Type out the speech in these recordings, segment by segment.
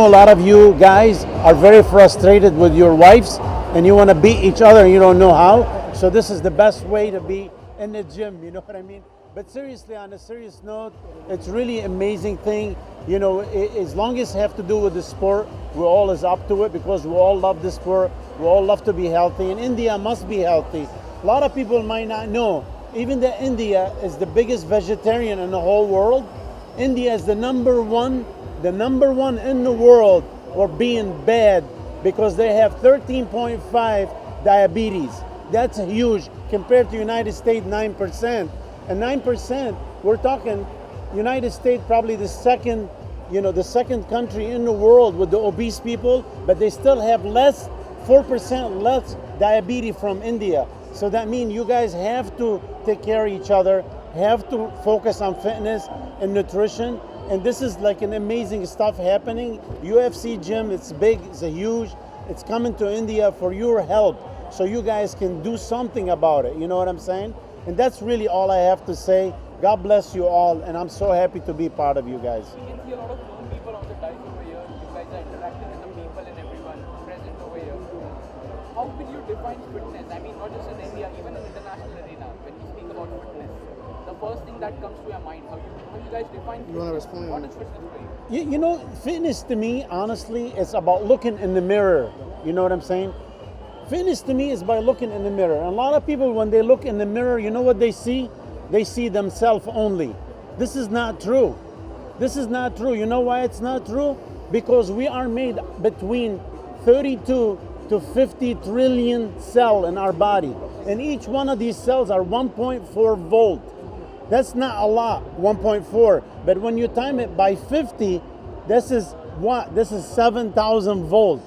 a lot of you guys are very frustrated with your wives and you want to beat each other and you don't know how. So this is the best way to be in the gym, you know what I mean? But seriously, on a serious note, it's really amazing thing. You know, as long as it have to do with the sport, we're all is up to it because we all love the sport. We all love to be healthy, and India must be healthy. A lot of people might not know, even that India is the biggest vegetarian in the whole world. India is the number one in the world for being bad because they have 13.5 diabetes. That's huge compared to United States 9%. And 9%, we're talking United States probably the second country in the world with the obese people, but they still have 4% less diabetes from India. So that means you guys have to take care of each other, have to focus on fitness and nutrition. And this is like an amazing stuff happening. UFC gym, it's big, it's huge. It's coming to India for your help, so you guys can do something about it. You know what I'm saying? And that's really all I have to say. God bless you all, and I'm so happy to be part of you guys. We can see a lot of known people on the dice over here. You guys are interacting with the people and everyone present over here. How will you define fitness? I mean, not just in India, even in international arena. When you speak about fitness, the first thing that comes to your mind, how you guys define fitness? You want to respond? What is fitness for you? You know, fitness to me, honestly, it's about looking in the mirror. You know what I'm saying? Fitness to me is by looking in the mirror. And a lot of people, when they look in the mirror, you know what they see? They see themselves only. This is not true. This is not true. You know why it's not true? Because we are made between 32 to 50 trillion cells in our body. And each one of these cells are 1.4 volt. That's not a lot, 1.4. But when you time it by 50, this is what? This is 7,000 volt.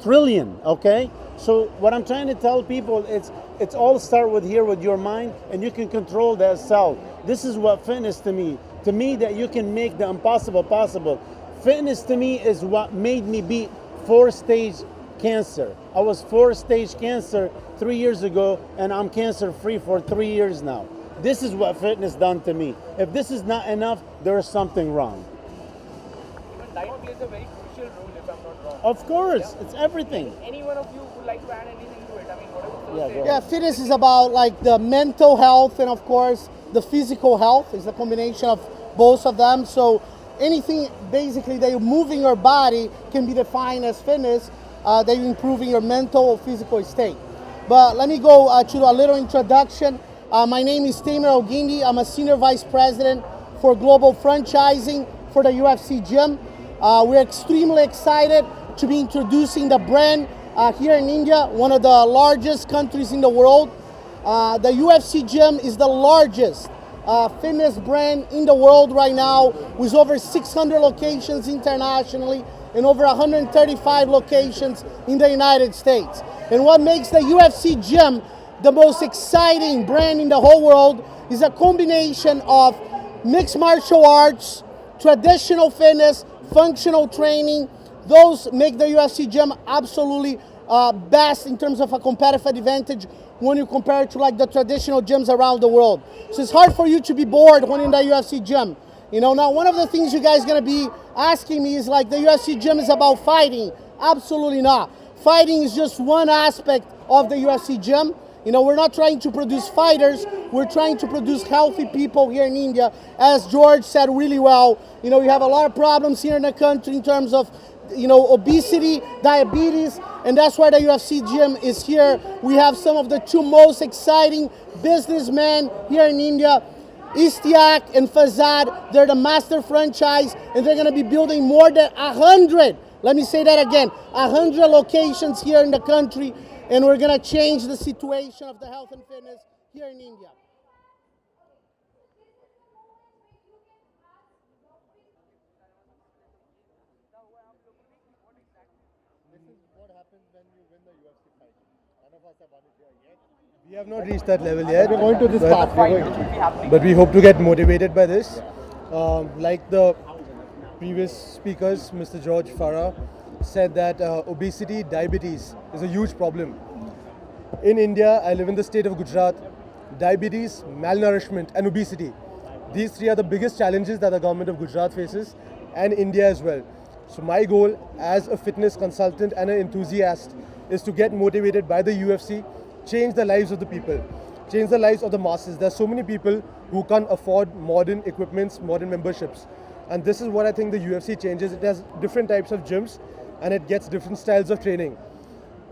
Trillion, okay? So what I'm trying to tell people, it's all start with here with your mind, and you can control that cell. This is what fitness to me. To me, that you can make the impossible possible. Fitness to me is what made me beat 4-stage cancer. I was 4-stage cancer 3 years ago, and I'm cancer free for 3 years now. This is what fitness done to me. If this is not enough, there is something wrong. Even diet plays a very crucial role, if I'm not wrong. Of course, it's everything. Any one of you would like to add anything to it? I mean, whatever. Yeah, fitness is about like the mental health and of course the physical health. Is the combination of both of them. So anything basically that you're moving your body can be defined as fitness, that you're improving your mental or physical state. But let me go to a little introduction. My name is Tamer Ogindi. I'm a Senior Vice President for Global Franchising for the UFC Gym. We're extremely excited to be introducing the brand here in India, one of the largest countries in the world. The UFC Gym is the largest fitness brand in the world right now, with over 600 locations internationally and over 135 locations in the United States. And what makes the UFC Gym the most exciting brand in the whole world is a combination of mixed martial arts, traditional fitness, functional training. Those make the UFC Gym absolutely best in terms of a competitive advantage when you compare it to like the traditional gyms around the world. So it's hard for you to be bored when in the UFC Gym. You know, now one of the things you guys gonna be asking me is like, the UFC Gym is about fighting. Absolutely not. Fighting is just one aspect of the UFC Gym. You know, we're not trying to produce fighters, we're trying to produce healthy people here in India. As George said really well, you know, we have a lot of problems here in the country in terms of, you know, obesity, diabetes, and that's why the UFC Gym is here. We have some of the two most exciting businessmen here in India, Istiak and Fazad. They're the master franchise, and they're gonna be building more than 100, let me say that again, 100 locations here in the country, and we're gonna change the situation of the health and fitness here in India. This is what happens when you win the UFC fight. None of us have won it here yet. We have not reached that level yet. We're going to this path. But we hope to get motivated by this. Like the previous speakers, Mr. George Farah said that obesity, diabetes is a huge problem. In India, I live in the state of Gujarat. Diabetes, malnourishment and obesity. These three are the biggest challenges that the government of Gujarat faces, and India as well. So my goal as a fitness consultant and an enthusiast is to get motivated by the UFC, change the lives of the people, change the lives of the masses. There's so many people who can't afford modern equipments, modern memberships. And this is what I think the UFC changes. It has different types of gyms and it gets different styles of training.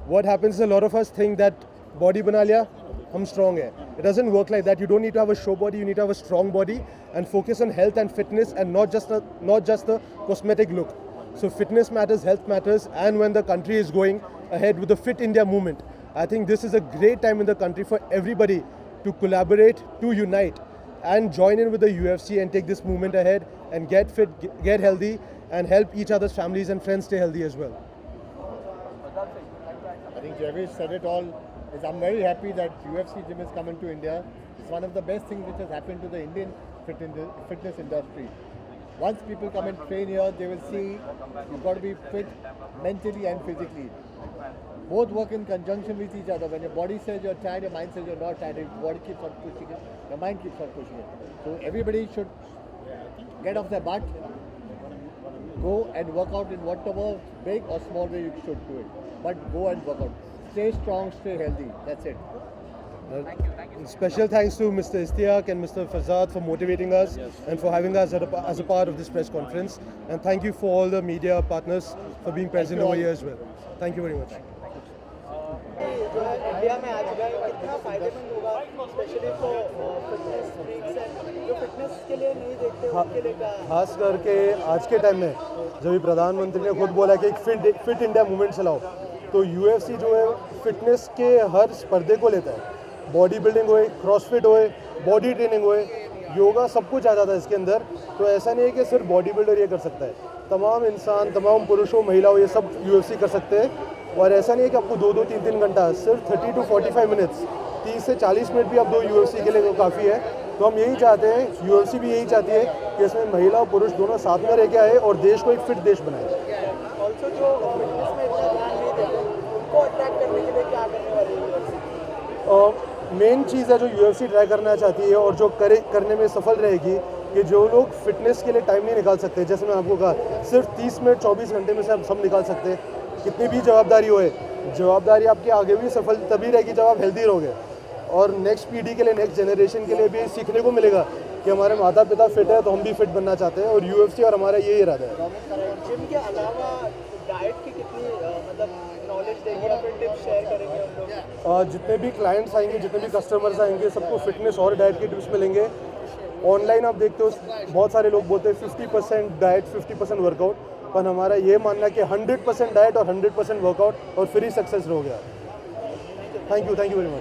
What happens is a lot of us think that body bana liya, hum strong hai. It doesn't work like that. You don't need to have a show body, you need to have a strong body and focus on health and fitness and not just the cosmetic look. So fitness matters, health matters, and when the country is going ahead with the Fit India movement, I think this is a great time in the country for everybody to collaborate, to unite and join in with the UFC and take this movement ahead and get fit, get healthy and help each other's families and friends stay healthy as well. I think Javish said it all. I'm very happy that UFC gym is coming to India. It's one of the best things which has happened to the Indian fitness industry. Once people come and train here, they will see you've got to be fit mentally and physically. Both work in conjunction with each other. When your body says you're tired, your mind says you're not tired. Your body keeps on pushing it, your mind keeps on pushing it. So everybody should get off their butt, go and work out in whatever big or small way you should do it. But go and work out. Stay strong, stay healthy. That's it. Thank you. Special thanks to Mr. Istiaq and Mr. Fazad for motivating us and for having us as a part of this press conference. And thank you for all the media partners for being present over here as well. Thank you very much. India में आज कितना फायदेमंद होगा specially for fitness freaks and जो fitness के लिए नहीं देखते उनके लिए क्या खास करके आज के टाइम में जब प्रधानमंत्री ने खुद बोला कि एक फिट इंडिया मूवमेंट चलाओ, तो यूएफसी जो है फिटनेस के हर स्पर्धे को लेता है। बॉडी बिल्डिंग होए, क्रॉसफिट होए, बॉडी ट्रेनिंग होए, योगा, सब कुछ आ जाता है इसके अंदर। तो ऐसा नहीं है कि सिर्फ बॉडी बिल्डर ये कर सकता है, तमाम इंसान, तमाम पुरुषों, महिलाओं, ये सब यूएफसी कर सकते हैं। और ऐसा नहीं है कि आपको 2-2, 3-3 घंटा, सिर्फ 30 to 45 मिनट्स, 30 से 40 मिनट भी आप दो यूएफसी के लिए काफ़ी है। तो हम यही चाहते हैं, यूएफसी भी यही चाहती है कि इसमें महिला और पुरुष दोनों साथ में रह के आए और देश को एक फिट देश बनाए। ऑल्सो जो फिटनेस में इतना ध्यान नहीं देते उनको अटैक करने के लिए क्या करने वाली है? मेन चीज़ है जो यूएफसी ट्राई करना चाहती है और जो करने में सफल रहेगी कि जो लोग फिटनेस के लिए टाइम नहीं निकाल सकते, जैसे मैं आपको कहा सिर्फ 30 मिनट 24 घंटे में से आप सब निकाल सकते हैं। कितनी भी जवाबदारी होए, जवाबदारी आपके आगे भी सफल तभी रहेगी जब आप हेल्दी रहोगे। और नेक्स्ट पीढ़ी के लिए, नेक्स्ट जनरेशन के लिए भी सीखने को मिलेगा कि हमारे माता पिता फिट है तो हम भी फिट बनना चाहते हैं, और यूएफसी और हमारा यही इरादा है। जिम के अलावा डाइट की कितनी मतलब नॉलेज देंगे या फिर टिप्स शेयर करेंगे हम लोग? जितने भी क्लाइंट्स आएंगे, जितने भी कस्टमर्स आएंगे, सबको फिटनेस और डाइट की टिप्स मिलेंगे। ऑनलाइन आप देखते हो बहुत सारे लोग बोलते हैं 50% डाइट 50% वर्कआउट, पर हमारा ये मानना है कि 100% डाइट और 100% वर्कआउट और फिर ही सक्सेस हो गया। Thank you very much.